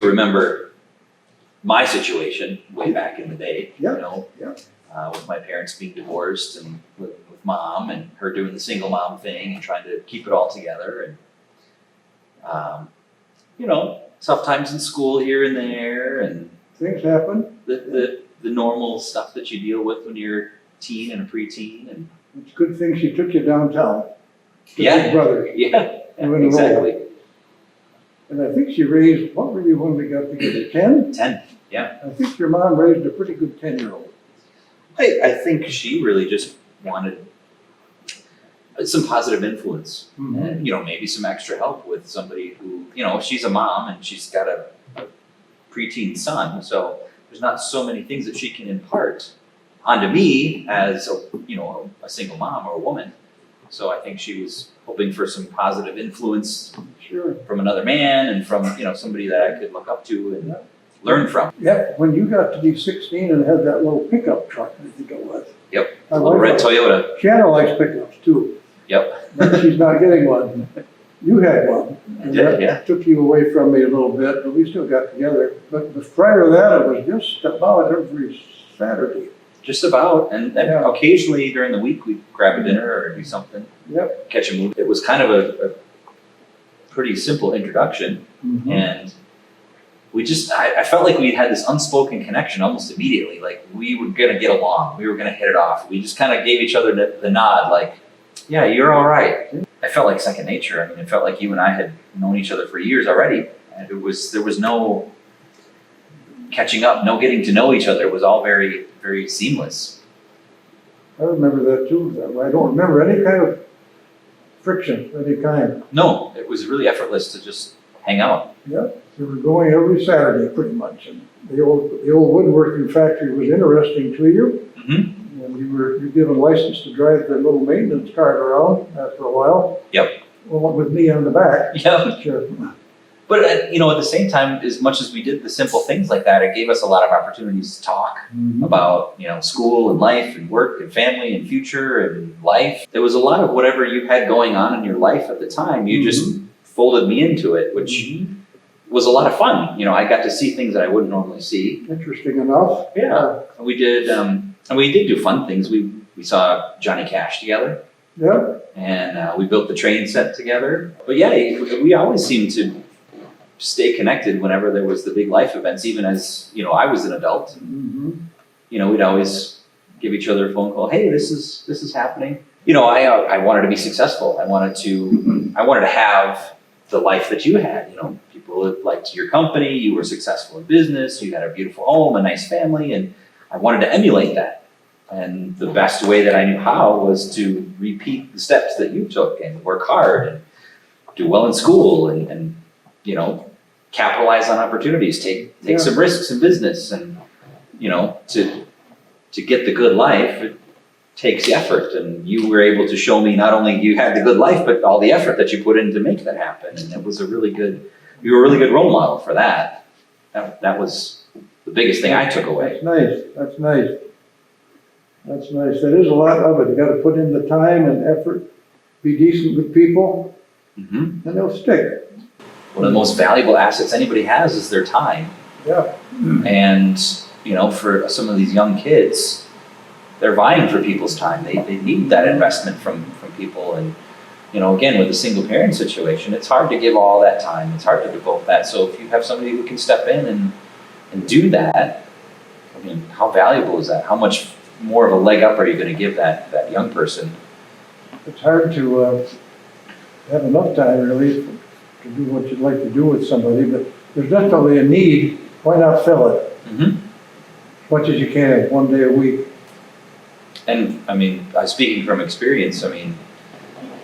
remember my situation way back in the day, Yep, you know, yep. With my parents being divorced and with mom and her doing the single mom thing and trying to keep it all together. And, you know, tough times in school here and there and Things happen. the normal stuff that you deal with when you're a teen and a preteen. And It's a good thing she took you downtown. To Yeah. Big Brothers. yeah, You and exactly. And I think she raised, what were you when we got together, 10? 10, yeah. I think your mom raised a pretty good 10-year-old. I think she really just wanted some positive influence Mhm. and, you know, maybe some extra help with somebody who, you know, she's a mom and she's got a preteen son, so there's not so many things that she can impart onto me as a, you know, a single mom or a woman. So I think she was hoping for some positive influence Sure. from another man and from, you know, somebody that I could look up to and learn from. Yeah, when you got to be 16 and had that little pickup truck, I think it was. Yep, My a little wife- red Toyota. Shanna likes pickups too, Yep, but she's not getting one. You had one. I And did, that yeah. Took you away from me a little bit, but we still got together. But prior to that, it was just about every Saturday. Just about, and Yeah. occasionally during the week we'd grab a dinner or do something, Yep. catch a movie. It was kind of a pretty simple introduction, Mhm. and I felt like we had this unspoken connection almost immediately. Like we were gonna get along, we were gonna hit it off. We just kind of gave each other the nod, like, yeah, you're all right. I felt like second nature. I mean, it felt like you and I had known each other for years already, and there was no catching up, no getting to know each other. It was all very, very seamless. I remember that too. I don't remember any kind of friction of any kind. No, it was really effortless to just hang out. Yep. We were going every Saturday pretty much. And the old woodworking factory was interesting to you. Mm-hmm. And you were given license to drive the little maintenance cart around after a while. Yep. Well, with me on the back. Yeah. Sure. But, you know, at the same time, as much as we did the simple things like that, it gave us a lot of opportunities to talk about, you know, school and life and work and family and future and life. There was a lot of whatever you had going on in your life at the time. You just folded me into it, which was a lot of fun. You know, I got to see things that I wouldn't normally see. Interesting enough. Yeah. And we did do fun things. We saw Johnny Cash together. Yep. And we built the train set together. But yeah, we always seemed to stay connected whenever there was the big life events, even as, you know, I was an adult. You know, we'd always give each other a phone call. Hey, this is happening. You know, I wanted to be successful. I wanted to have the life that you had. You know, people liked your company. You were successful in business. You had a beautiful home, a nice family, and I wanted to emulate that. And the best way that I knew how was to repeat the steps that you took and work hard and do well in school and you know, capitalize on opportunities, take some risks in business, and you know, to get the good life, it takes effort. And you were able to show me not only you had the good life, but all the effort that you put in to make that happen. And it was you were a really good role model for that. That was the biggest thing I took away. That's nice. That's nice. That's nice. There is a lot of it. You got to put in the time and effort, be decent with people, Mm-hmm. and they'll stick. One of the most valuable assets anybody has is their time. Yeah. And, you know, for some of these young kids, they're vying for people's time. They need that investment from people. And, you know, again, with the single parent situation, it's hard to give all that time. It's hard to devote that. So if you have somebody who can step in and do that, I mean, how valuable is that? How much more of a leg up are you going to give that young person? It's hard to have enough time really to do what you'd like to do with somebody, but there's definitely a need. Why not fill it? Mm-hmm. As much as you can, one day a week. And I mean, speaking from experience, I mean,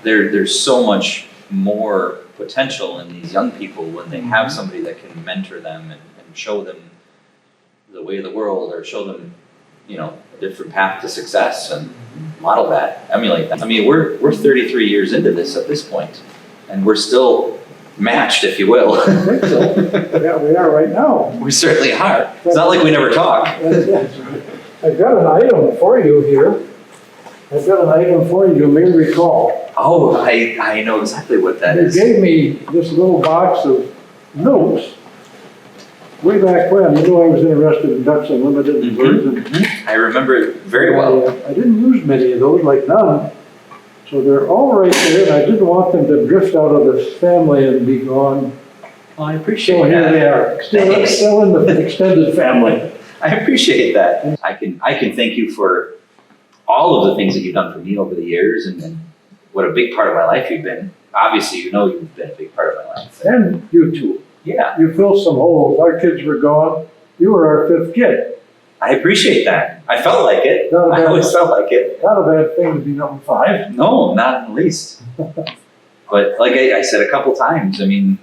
there's so much more potential in these young people when they have somebody that can mentor them and show them the way of the world, or show them, you know, a different path to success and model that, emulate that. I mean, we're 33 years into this at this point, and we're still matched, if you will. I think so. Yeah, we are right now. We certainly are. It's not like we never talk. That's right. I've got an item for you here. I've got an item for you, you may recall. Oh, I know exactly what that is. You gave me this little box of notes way back when, you know I was interested in ducks unlimited and birds and. I remember it very well. I didn't use many of those, like none. So they're all right there, and I didn't want them to drift out of the family and be gone. I So appreciate here that. they are, still in the extended family. I appreciate that. I can thank you for all of the things that you've done for me over the years and what a big part of my life you've been. Obviously, you know you've been a big part of my life. And you too. Yeah, You filled some holes. Our kids were gone. You were our fifth kid. I appreciate that. I felt like it. Not a I bad- always felt like it. Not a bad thing to be number 5. No, not in the least. But like I said a couple times, I mean,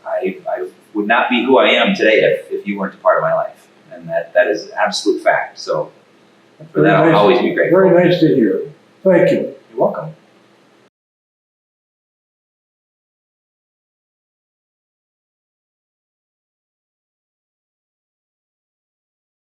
I would not be who I am today if you weren't a part of my life. And that is absolute fact. So for that, I'll always be grateful. Very nice to hear. Thank you. You're welcome.